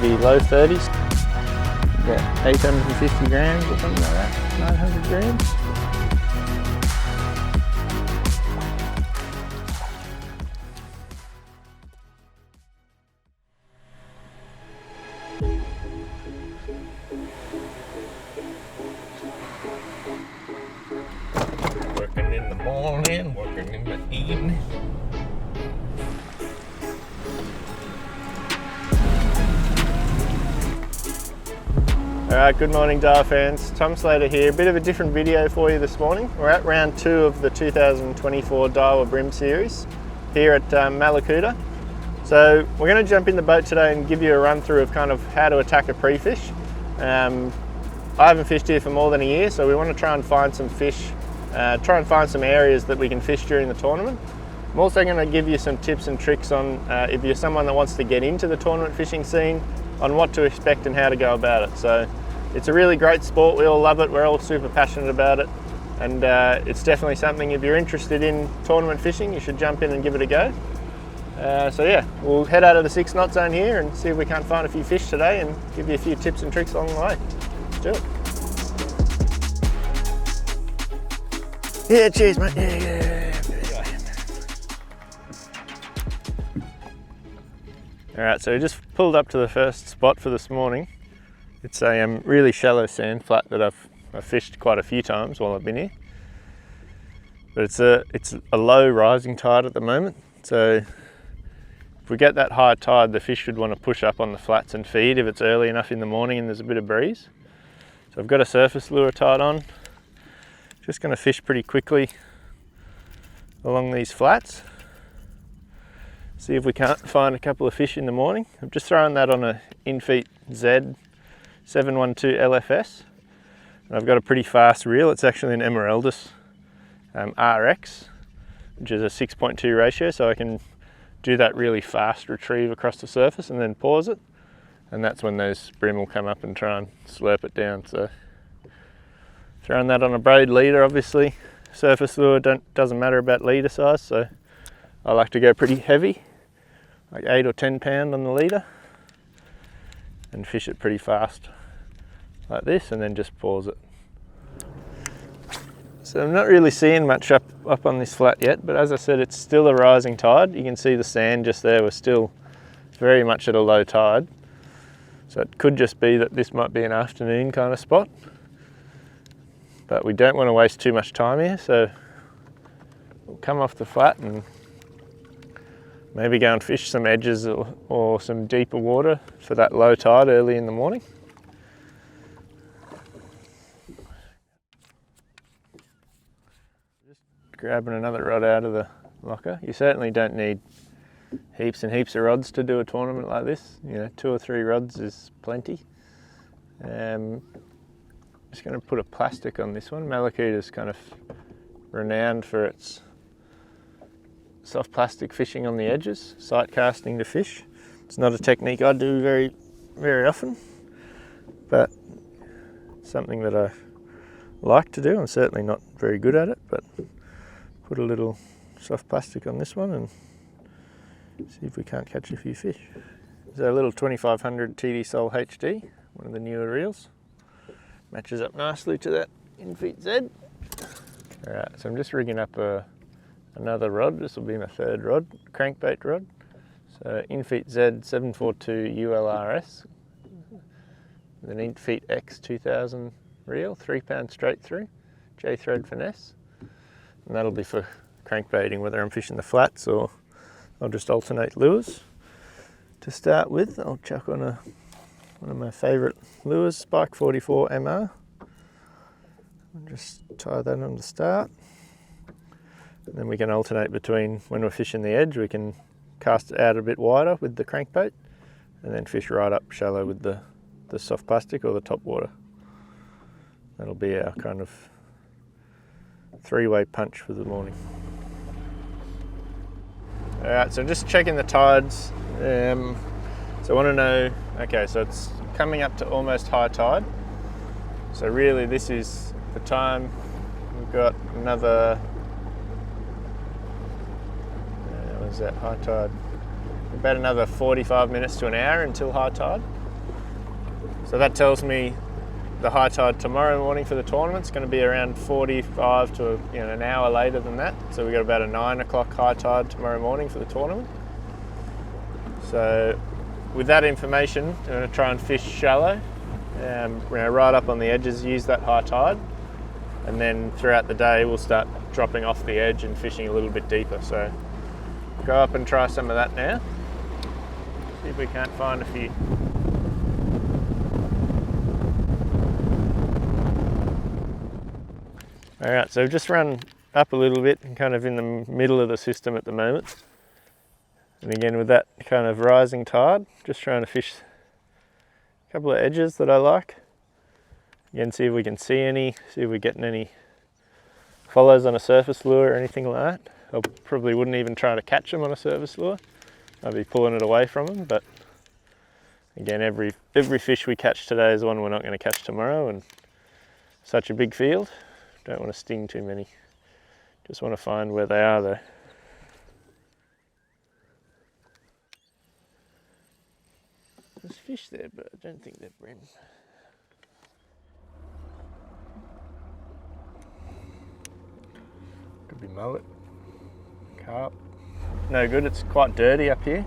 be low 30s. About 850 grams or something like that, 900 grams. Working in the morning, working in the evening. Alright, good morning Daiwa fans. Tom Slater here. A bit of a different video for you this morning. We're at round 2 of the 2024 Daiwa Bream Series here at Mallacoota. So we're going to jump in the boat today and give you a run through of kind of how to attack a pre-fish. I haven't fished here for more than a year, so we want to try and find some fish, try and find some areas that we can fish during the tournament. I'm also going to give you some tips and tricks on if you're someone that wants to get into the tournament fishing scene, on what to expect and how to go about it. So it's a really great sport, we all love it, we're all super passionate about it, and it's definitely something, if you're interested in tournament fishing, you should jump in and give it a go. So yeah, we'll head out of the 6 knot zone here and see if we can't find a few fish today and give you a few tips and tricks along the way. Let's do it. Yeah, cheers mate. Yeah. Alright, so we just pulled up to the first spot for this morning. It's a really shallow sand flat that I've fished quite a few times while I've been here. But it's a low rising tide at the moment, so if we get that high tide, the fish should want to push up on the flats and feed if it's early enough in the morning and there's a bit of breeze. So I've got a surface lure tied on. Just going to fish pretty quickly along these flats. See if we can't find a couple of fish in the morning. I've just thrown that on a INFEET Z 712 LFS. And I've got a pretty fast reel. It's actually an EMERALDAS RX, which is a 6.2 ratio, so I can do that really fast retrieve across the surface and then pause it. And that's when those bream will come up and try and slurp it down. So throwing that on a braid leader, obviously. Surface lure doesn't matter about leader size, so I like to go pretty heavy, like 8 or 10 pound on the leader, and fish it pretty fast like this and then just pause it. So I'm not really seeing much up on this flat yet, but as I said, it's still a rising tide. You can see the sand just there, we're still very much at a low tide. So it could just be that this might be an afternoon kind of spot. But we don't want to waste too much time here, so we'll come off the flat and maybe go and fish some edges or some deeper water for that low tide early in the morning. Just grabbing another rod out of the locker. You certainly don't need heaps and heaps of rods to do a tournament like this. You know, 2 or 3 rods is plenty. Just going to put a plastic on this one. Mallacoota is kind of renowned for its soft plastic fishing on the edges, sight casting to fish. It's not a technique I do very, very often, but something that I like to do. I'm certainly not very good at it, but put a little soft plastic on this one and see if we can't catch a few fish. So a little 2500 TD Sol HD, one of the newer reels. Matches up nicely to that INFEET Z. Alright, so I'm just rigging up another rod. This will be my 3rd rod, crankbait rod. So INFEET Z 742 ULRS with an INFEET X 2000 reel, 3 pound straight through, J-thread finesse. And that'll be for crankbaiting, whether I'm fishing the flats or I'll just alternate lures. To start with, I'll chuck on one of my favourite lures, Spike 44 MR. And just tie that on the start. And then we can alternate between, when we're fishing the edge, we can cast it out a bit wider with the crankbait and then fish right up shallow with the soft plastic or the top water. That'll be our kind of 3-way punch for the morning. Alright, so just checking the tides. So I want to know, okay, so it's coming up to almost high tide. So really this is the time. We've got another, what is that, high tide? About another 45 minutes to an hour until high tide. So that tells me the high tide tomorrow morning for the tournament is going to be around 45 to an hour later than that. So we've got about a 9 o'clock high tide tomorrow morning for the tournament. So with that information, I'm going to try and fish shallow, right up on the edges, use that high tide, and then throughout the day we'll start dropping off the edge and fishing a little bit deeper. So go up and try some of that now. See if we can't find a few. Alright, so we've just run up a little bit and kind of in the middle of the system at the moment. And again with that kind of rising tide, just trying to fish a couple of edges that I like. Again, see if we can see if we're getting any follows on a surface lure or anything like that. I probably wouldn't even try to catch them on a surface lure. I'd be pulling it away from them, but again, every fish we catch today is one we're not going to catch tomorrow, and such a big field. Don't want to sting too many. Just want to find where they are though. There's fish there, but I don't think they're bream. Could be mullet, carp. No good, it's quite dirty up here.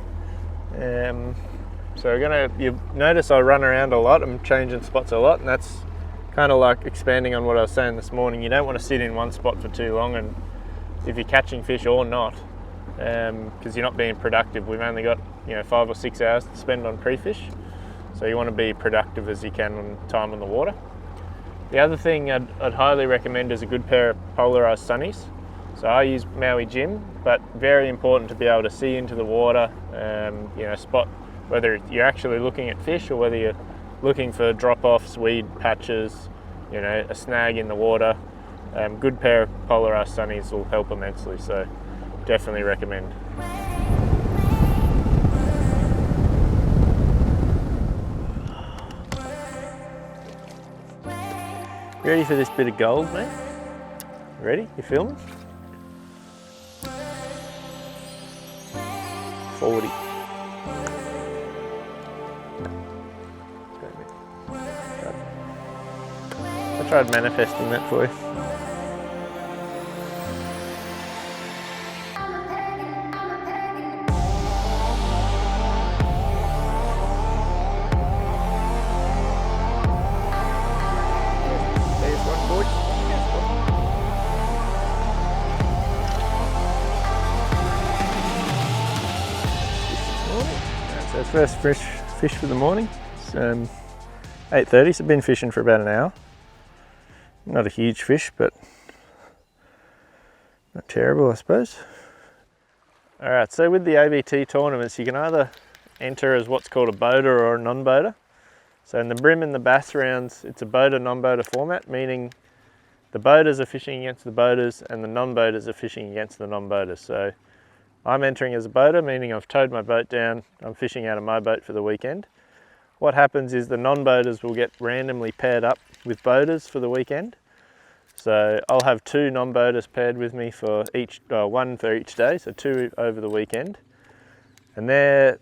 So you notice I run around a lot, I'm changing spots a lot, and that's kind of like expanding on what I was saying this morning. You don't want to sit in one spot for too long, and if you're catching fish or not, because you're not being productive. We've only got 5 or 6 hours to spend on pre-fish, so you want to be productive as you can on time on the water. The other thing I'd highly recommend is a good pair of polarized sunnies. So I use Maui Jim, but very important to be able to see into the water, spot whether you're actually looking at fish or whether you're looking for drop-offs, weed patches, a snag in the water. Good pair of polarized sunnies will help immensely, so definitely recommend. You ready for this bit of gold, mate? Ready? You filming? 40. I tried manifesting that for you. There's one, boys. So first fish for the morning. It's 8:30, so I've been fishing for about an hour. Not a huge fish, but not terrible, I suppose. Alright, so with the ABT tournaments, you can either enter as what's called a boater or a non-boater. So in the brim and the bass rounds, it's a boater non-boater format, meaning the boaters are fishing against the boaters and the non-boaters are fishing against the non-boaters. So I'm entering as a boater, meaning I've towed my boat down, I'm fishing out of my boat for the weekend. What happens is the non-boaters will get randomly paired up with boaters for the weekend. So I'll have 2 non-boaters paired with me for each, one for each day, so 2 over the weekend. And they're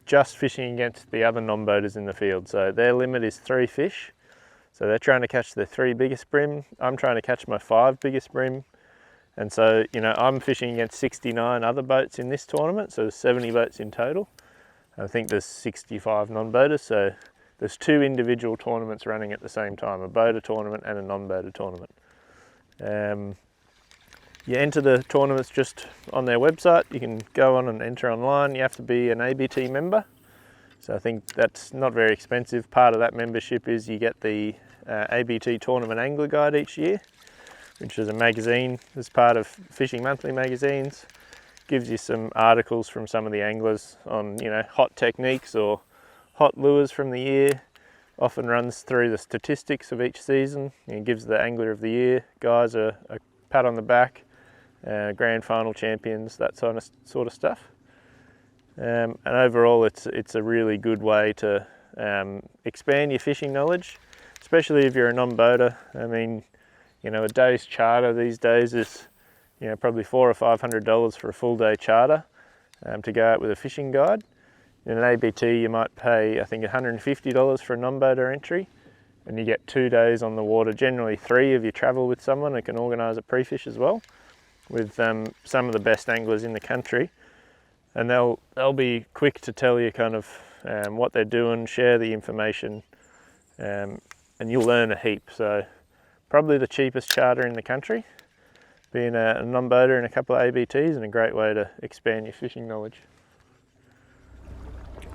just fishing against the other non-boaters in the field. So their limit is 3 fish. So they're trying to catch their 3 biggest bream. I'm trying to catch my 5 biggest bream. And so, I'm fishing against 69 other boats in this tournament, so there's 70 boats in total. I think there's 65 non-boaters, so there's 2 individual tournaments running at the same time, a boater tournament and a non-boater tournament. You enter the tournaments just on their website. You can go on and enter online. You have to be an ABT member, so I think that's not very expensive. Part of that membership is you get the ABT Tournament Angler Guide each year, which is a magazine as part of Fishing Monthly magazines. Gives you some articles from some of the anglers on, hot techniques or hot lures from the year. Often runs through the statistics of each season. Gives the Angler of the Year guys a pat on the back, grand final champions, that sort of stuff. And overall, it's a really good way to expand your fishing knowledge, especially if you're a non-boater. I mean, a day's charter these days is probably $400 or $500 for a full day charter to go out with a fishing guide. In an ABT you might pay I think $150 for a non-boater entry, and you get 2 days on the water, generally 3 if you travel with someone who can organise a pre-fish as well, with some of the best anglers in the country, and they'll be quick to tell you kind of what they're doing, share the information, and you'll learn a heap. So probably the cheapest charter in the country, being a non-boater and a couple of ABTs, and a great way to expand your fishing knowledge.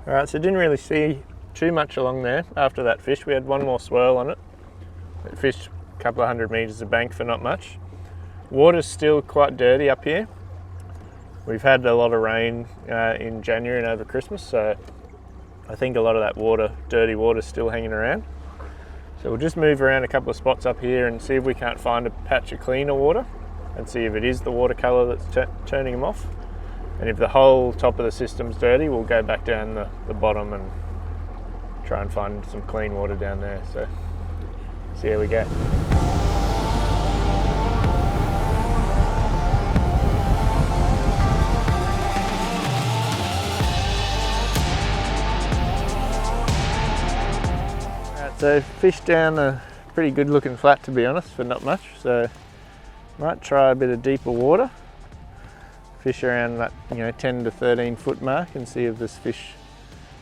Alright, so didn't really see too much along there after that fish. We had one more swirl on it. It fished a couple of 100 metres of bank for not much. Water's still quite dirty up here. We've had a lot of rain in January and over Christmas, so I think a lot of that water, dirty water, is still hanging around. So we'll just move around a couple of spots up here and see if we can't find a patch of cleaner water, and see if it is the watercolour that's turning them off. And if the whole top of the system's dirty, we'll go back down the bottom and try and find some clean water down there. So see how we go. So fished down a pretty good looking flat, to be honest, for not much. So might try a bit of deeper water, fish around that 10 to 13 foot mark, and see if there's fish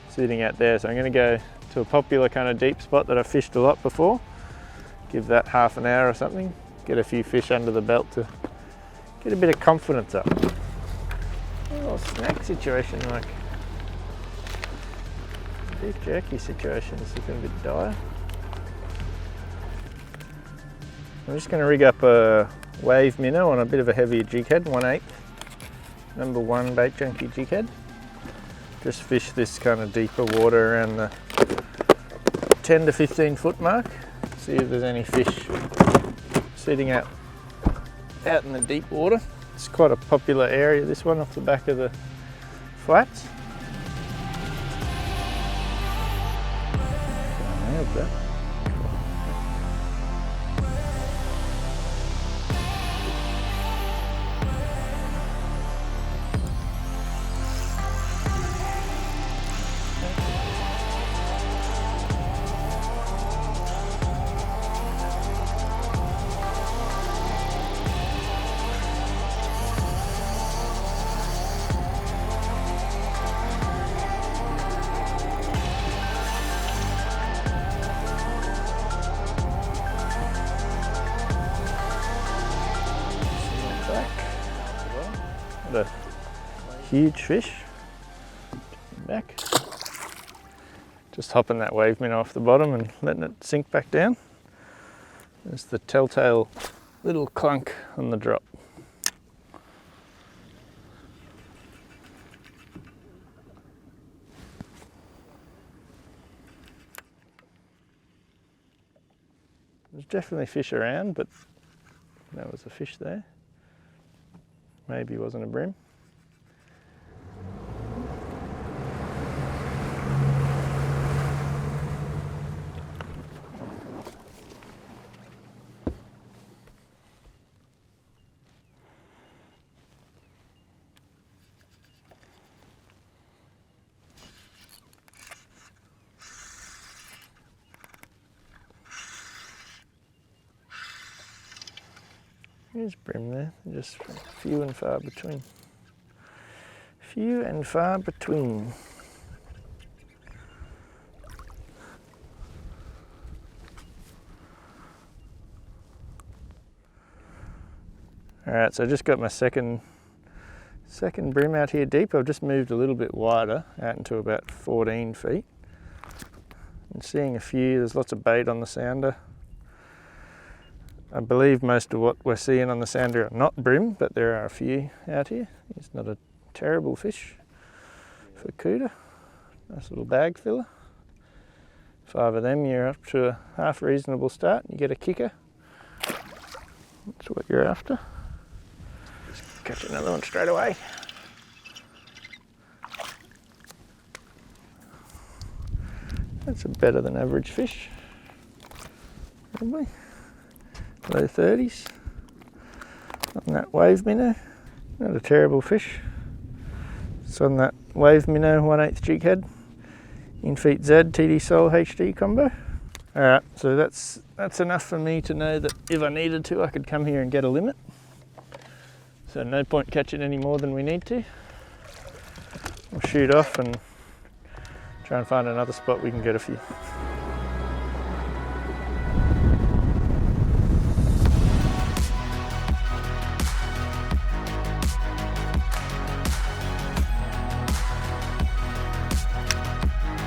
sitting out there. So I'm going to go to a popular kind of deep spot that I've fished a lot before, give that half an hour or something, get a few fish under the belt to get a bit of confidence up. A little snack situation, like beef jerky situation, is looking a bit dire. I'm just going to rig up a wave minnow on a bit of a heavier jig head, 1/8, number 1 bait junkie jig head. Just fish this kind of deeper water around the 10 to 15 foot mark. See if there's any fish sitting out in the deep water. It's quite a popular area, this one, off the back of the flats. Nailed that. A huge fish. Back. Just hopping that wave minnow off the bottom and letting it sink back down. There's the telltale little clunk on the drop. There's definitely fish around, but that was a fish there. Maybe it wasn't a bream. There's bream there, just few and far between. Few and far between. Alright, so I just got my second bream out here deep. I've just moved a little bit wider, out into about 14 feet. I'm seeing a few, there's lots of bait on the sounder. I believe most of what we're seeing on the sounder are not bream, but there are a few out here. It's not a terrible fish for Cuda. Nice little bag filler. 5 of them, you're up to a half reasonable start. You get a kicker. That's what you're after. Just catch another one straight away. That's a better than average fish, probably. Low 30s on that wave minnow. Not a terrible fish. It's on that Wave Minnow 1/8 jig head, INFEET Z TD Sol HD combo. Alright, so that's enough for me to know that if I needed to, I could come here and get a limit. So no point catching any more than we need to. We'll shoot off and try and find another spot we can get a few.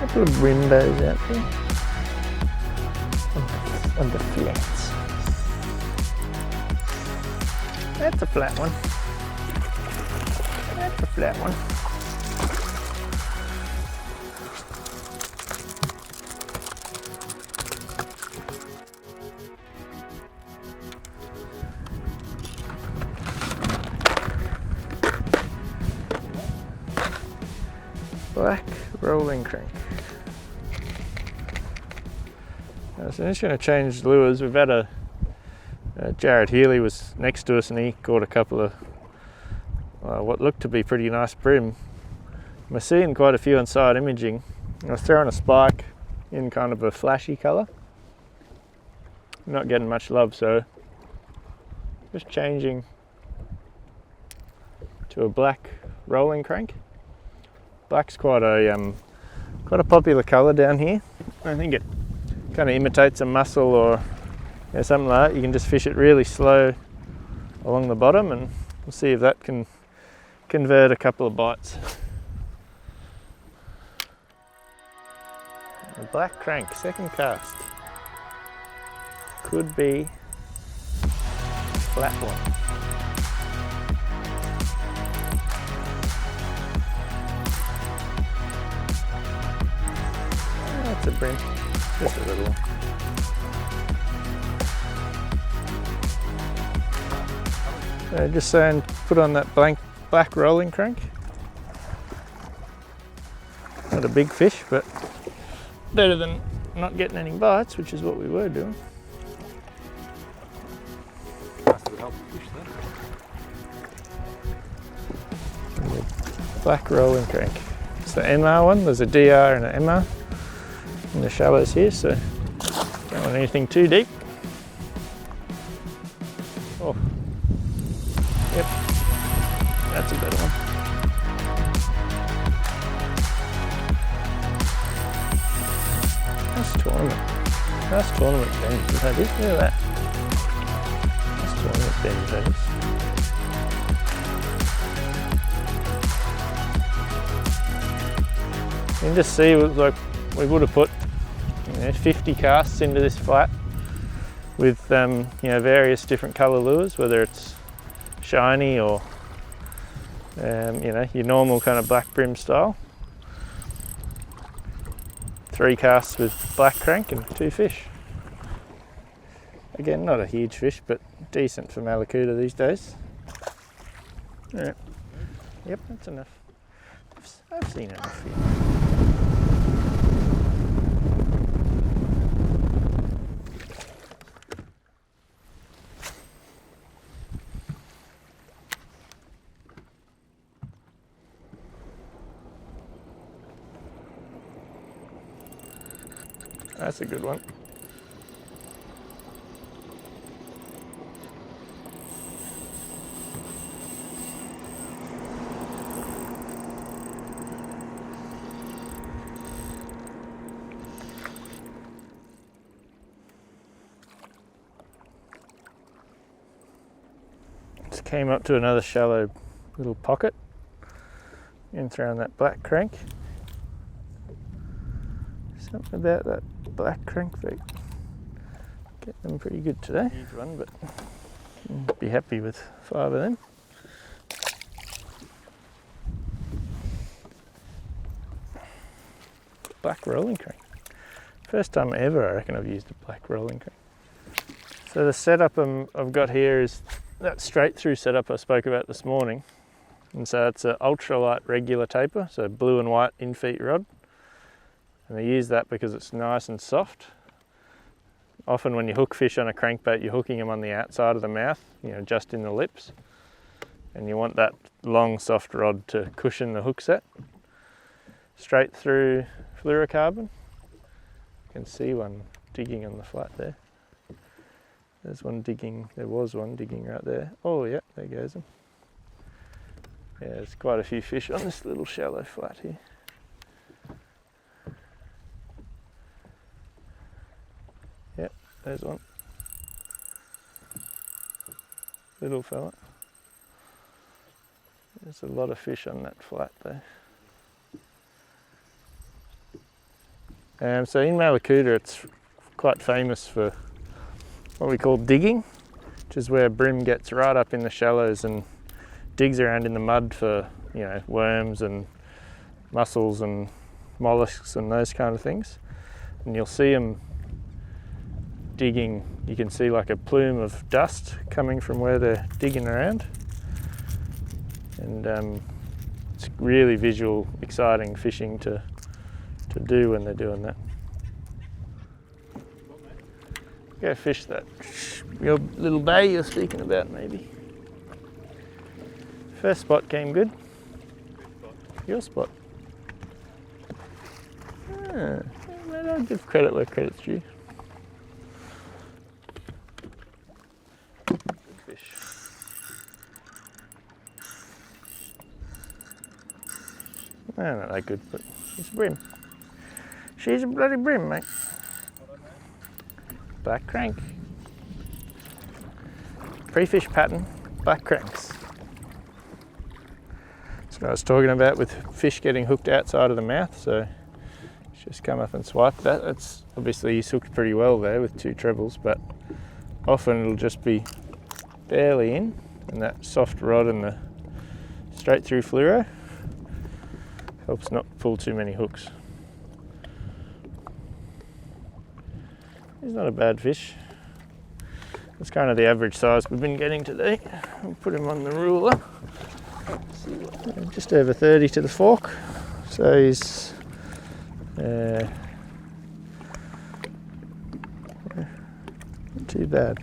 Couple of rainbows out there on the flats. That's a flat one. That's a flat one. Black rolling crank. So I'm just going to change lures. We've had Jared Healy was next to us and he caught a couple of what looked to be pretty nice brim. We're seeing quite a few on side imaging. I was throwing a spike in kind of a flashy colour. Not getting much love, so just changing to a black rolling crank. Black's quite a popular colour down here. I think it kind of imitates a mussel or something like that. You can just fish it really slow along the bottom and we'll see if that can convert a couple of bites. A black crank, second cast. Could be a flat one. That's a brim, just a little one. So just saying, put on that black rolling crank. Not a big fish, but better than not getting any bites, which is what we were doing. Black rolling crank. It's the MR one. There's a DR and an MR in the shallows here, so don't want anything too deep. Oh, yep, that's a better one. Nice tournament bend. Look at that. Nice tournament bend, that is. You can just see, like, we would have put 50 casts into this flat with various different colour lures, whether it's shiny or your normal kind of black brim style. 3 casts with black crank and 2 fish. Again, not a huge fish, but decent for Mallacoota these days. Alright. Yep, that's enough. I've seen enough here. That's a good one. Just came up to another shallow little pocket and thrown that black crank. Something about that black crankbait. Get them pretty good today. Huge one, but I'll be happy with 5 of them. Black rolling crank. First time ever I reckon I've used a black rolling crank. So the setup I've got here is that straight through setup I spoke about this morning. And so it's an ultralight regular taper, so blue and white INFEET rod. And I use that because it's nice and soft. Often when you hook fish on a crankbait, you're hooking them on the outside of the mouth, just in the lips. And you want that long, soft rod to cushion the hook set. straight through fluorocarbon. You can see one digging on the flat there. There's one digging, there was one digging right there. Oh yeah, there goes him. Yeah, there's quite a few fish on this little shallow flat here. Yep, there's one. Little fella. There's a lot of fish on that flat there. So in Mallacoota it's quite famous for what we call digging, which is where bream gets right up in the shallows and digs around in the mud for, you know, worms and mussels and mollusks and those kind of things. And you'll see them digging, you can see like a plume of dust coming from where they're digging around. And it's really visual, exciting fishing to do when they're doing that. Go fish that your little bay you're speaking about, maybe. First spot came good. Your spot. Ah, well, I'll give credit where credit's due. Good fish. Not that good, but it's a bream. She's a bloody bream, mate. Black crank. Pre-fish pattern, black cranks. That's what I was talking about with fish getting hooked outside of the mouth, so just come up and swipe that. That's obviously he's hooked pretty well there with 2 trebles, but often it'll just be barely in, and that soft rod and the straight through fluoro helps not pull too many hooks. He's not a bad fish. That's kind of the average size we've been getting today. I'll put him on the ruler. Just over 30 to the fork. So he's not too bad.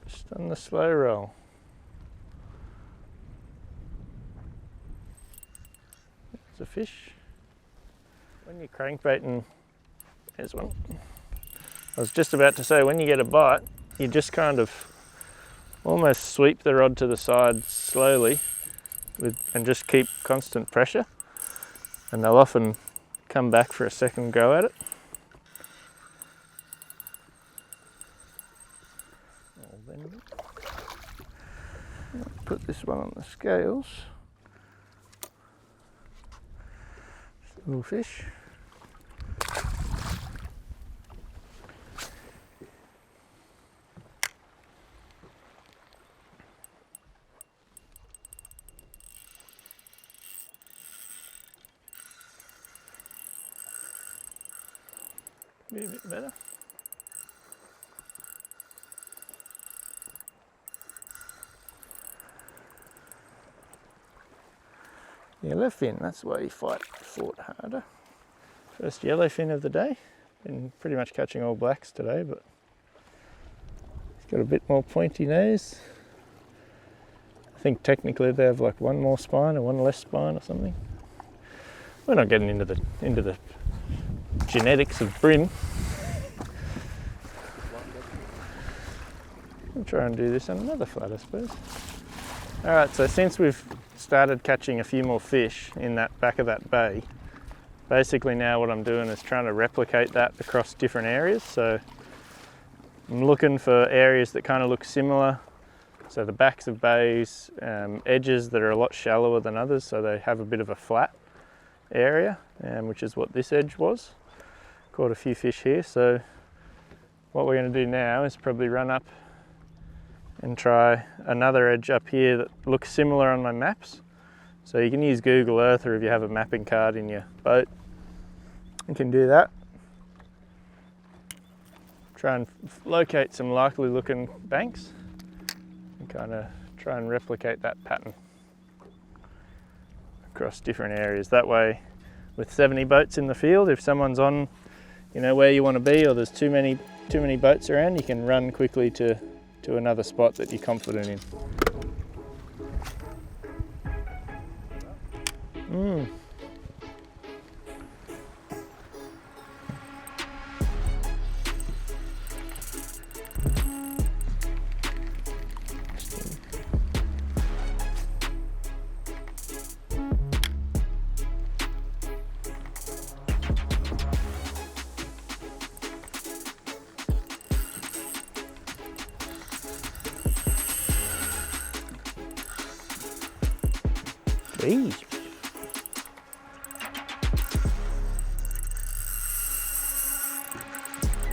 Just on the slow roll. There's a fish. When you're crankbaiting, there's one. I was just about to say, when you get a bite, you just kind of almost sweep the rod to the side slowly and just keep constant pressure, and they'll often come back for a second go at it. I'll put this one on the scales. Little fish. Be a bit better. Yellowfin, that's why he fought harder. First yellowfin of the day. Been pretty much catching all blacks today, but he's got a bit more pointy nose. I think technically they have like one more spine or one less spine or something. We're not getting into the genetics of bream. I'll try and do this on another flat, I suppose. Alright, so since we've started catching a few more fish in that back of that bay, basically now what I'm doing is trying to replicate that across different areas. So I'm looking for areas that kind of look similar. So the backs of bays, edges that are a lot shallower than others, so they have a bit of a flat area, which is what this edge was. Caught a few fish here, so what we're going to do now is probably run up and try another edge up here that looks similar on my maps. So you can use Google Earth, or if you have a mapping card in your boat, you can do that. Try and locate some likely looking banks and kind of try and replicate that pattern across different areas. That way, with 70 boats in the field, if someone's on, you know, where you want to be, or there's too many boats around, you can run quickly to another spot that you're confident in. Mm. Jeez.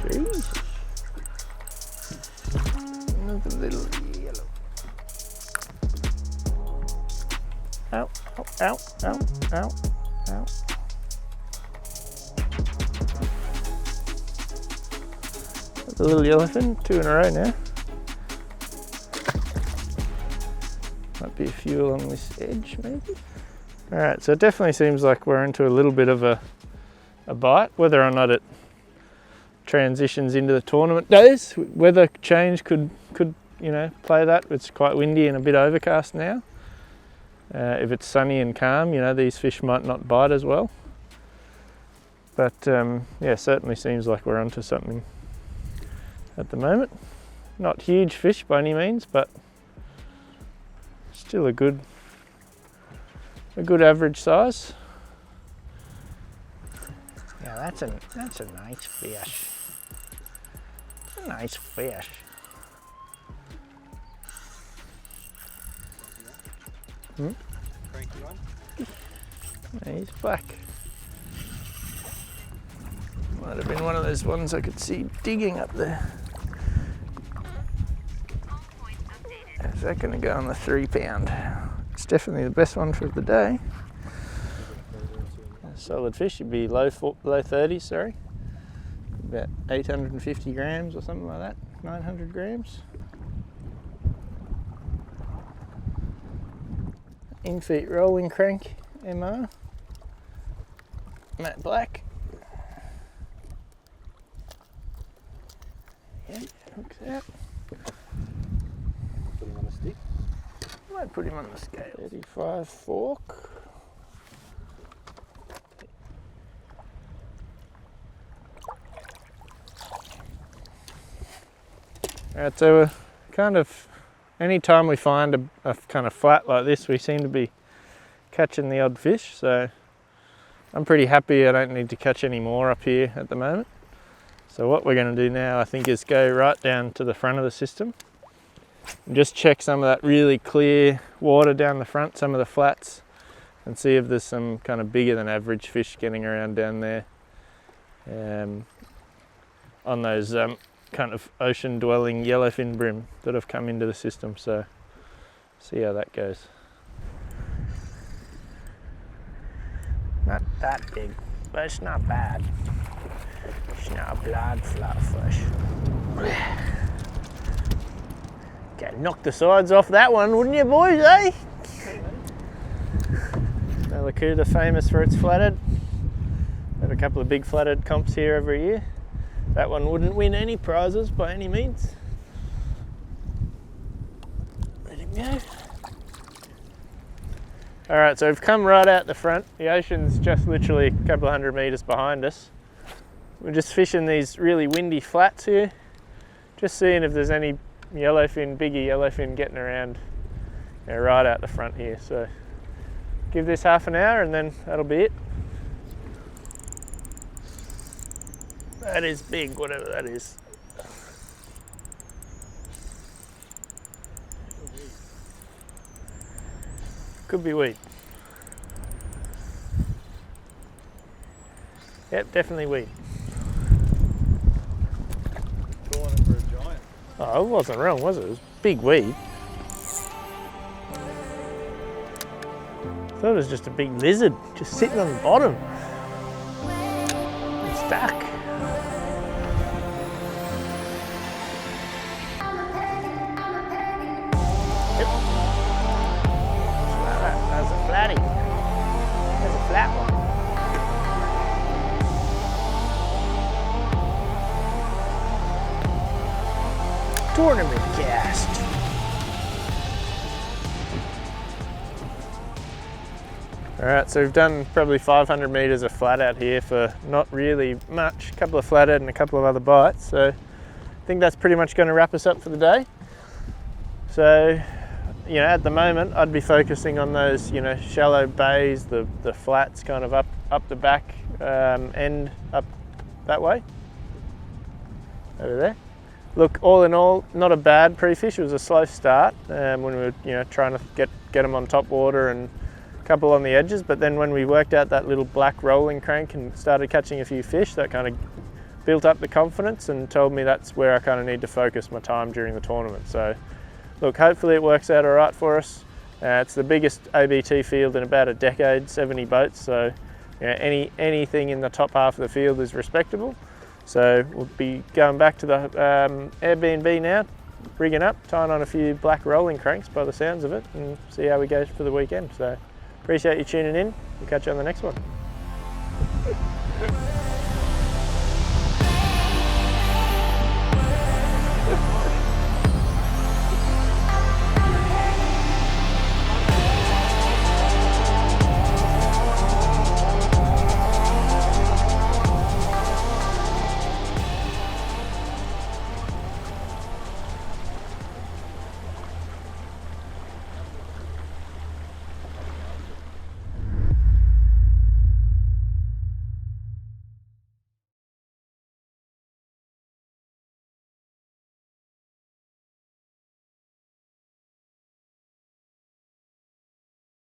Jesus. Another little yellow. Ow, ow, ow, ow, ow, ow. That's a little yellowfin, 2 in a row now. Might be a few along this edge, maybe. All right, so it definitely seems like we're into a little bit of a bite. Whether or not it transitions into the tournament days, weather change could you know, play that. It's quite windy and a bit overcast now. If it's sunny and calm, you know, these fish might not bite as well. But yeah, certainly seems like we're onto something at the moment. Not huge fish by any means, but still a good average size. Yeah, that's a nice fish. It's a nice fish. Hmm? Yeah, he's back. Might have been one of those ones I could see digging up there. Is that going to go on the 3 pound? It's definitely the best one for the day. A solid fish, should be low 30s, sorry. About 850 grams or something like that, 900 grams. INFEET rolling crank MR, matte black. Yeah, hooks out. Put him on a stick. Might put him on the scale. 35 fork. Alright, so we're kind of, anytime we find a kind of flat like this, we seem to be catching the odd fish, so I'm pretty happy I don't need to catch any more up here at the moment. So what we're going to do now, I think, is go right down to the front of the system and just check some of that really clear water down the front, some of the flats, and see if there's some kind of bigger than average fish getting around down there on those kind of ocean dwelling yellowfin bream that have come into the system. So see how that goes. Not that big, but it's not bad. It's not a blood flatfish. Gotta knock the sides off that one, wouldn't you, boys, eh? Mallacoota, famous for its flathead. Have a couple of big flathead comps here every year. That one wouldn't win any prizes by any means. Let him go. All right, so we've come right out the front. The ocean's just literally a couple of 100 meters behind us. We're just fishing these really windy flats here, just seeing if there's any yellowfin, bigger yellowfin getting around, you know, right out the front here. So give this half an hour and then that'll be it. That is big, whatever that is. Could be weed. Yep, definitely weed. Drawing it for a giant. Oh, it wasn't wrong, was it? It was big weed. I thought it was just a big lizard just sitting on the bottom. It's stuck. Yep. That's a flatty. That's a flat one. Tournament cast. All right, so we've done probably 500 meters of flat out here for not really much, a couple of flathead and a couple of other bites. So I think that's pretty much going to wrap us up for the day. So, you know, at the moment I'd be focusing on those, you know, shallow bays, the flats kind of up the back end, up that way, over there. Look, all in all, not a bad pre-fish. It was a slow start when we were, you know, trying to get them on top water and couple on the edges, but then when we worked out that little black rolling crank and started catching a few fish, that kind of built up the confidence and told me that's where I kind of need to focus my time during the tournament. So look, hopefully it works out all right for us. It's the biggest ABT field in about a decade, 70 boats, so you know, anything in the top half of the field is respectable. So we'll be going back to the Airbnb now, rigging up, tying on a few black rolling cranks by the sounds of it, and see how we go for the weekend. So appreciate you tuning in. We'll catch you on the next one.